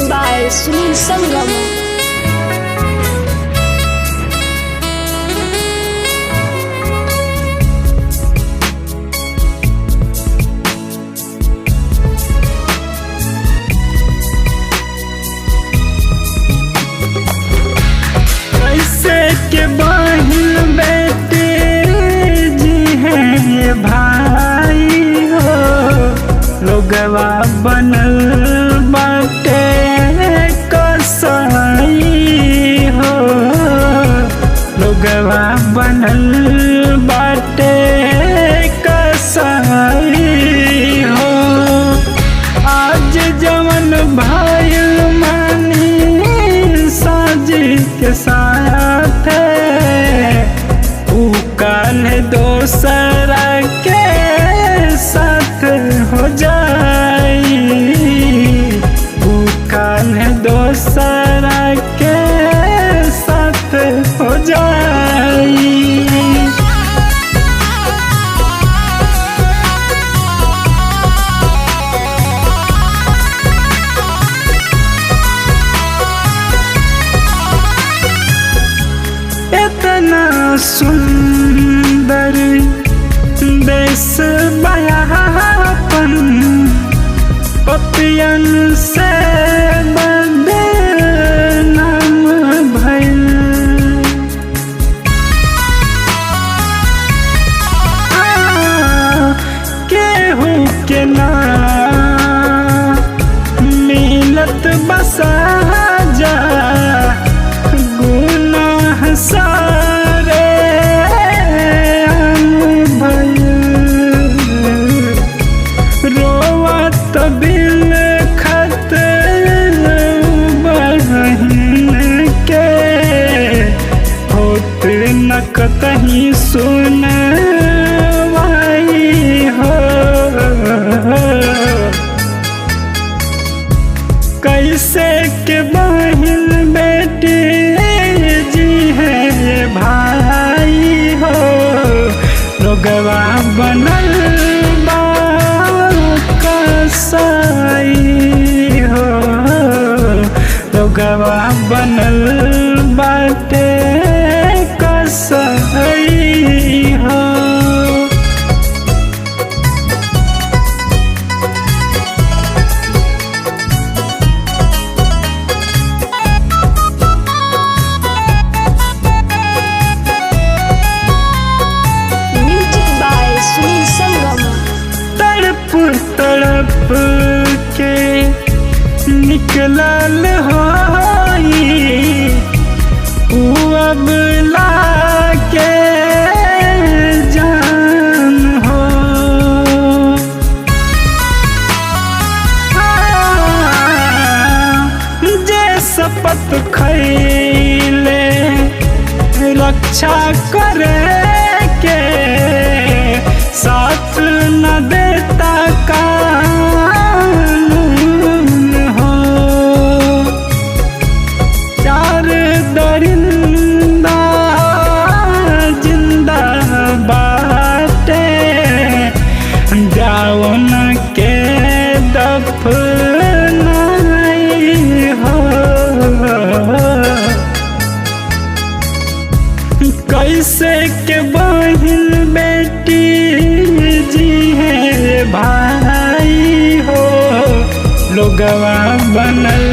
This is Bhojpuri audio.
by Sunil Sangam. के बहन बेटे जी हैं भाई हो, लोगवा बनल बाटे कसाई हो, लोगवा बनल बाटे कसाई हो। आज जवन भाई मानी साजी के साथ काल दोसरा के साथ हो जाई, काल दोसरा के साथ हो जाई। इतना सुंदर देश बयापन पपियन से बदनाम भइल। केहू के ना मिलत बसा जा गुनाह सारे रोवत बिल खत बहन के होत न कतहीं सुनवाई हो। कैसे के बहन बेटी जी है भाई हो, लोगवा बनल बा कसाई हो, लोगवा बनल बाटे कसाई हो। तड़प के निकलल होई अब लाके जान हो। जे शपथ खैले रक्षा करे के साथ न देता कानून हो। चार दरिंदा जिंदा बाटे जाओ न के दफनाई हो। कैसे के बहन बेटी जी है भाई हो, लोगवा बनल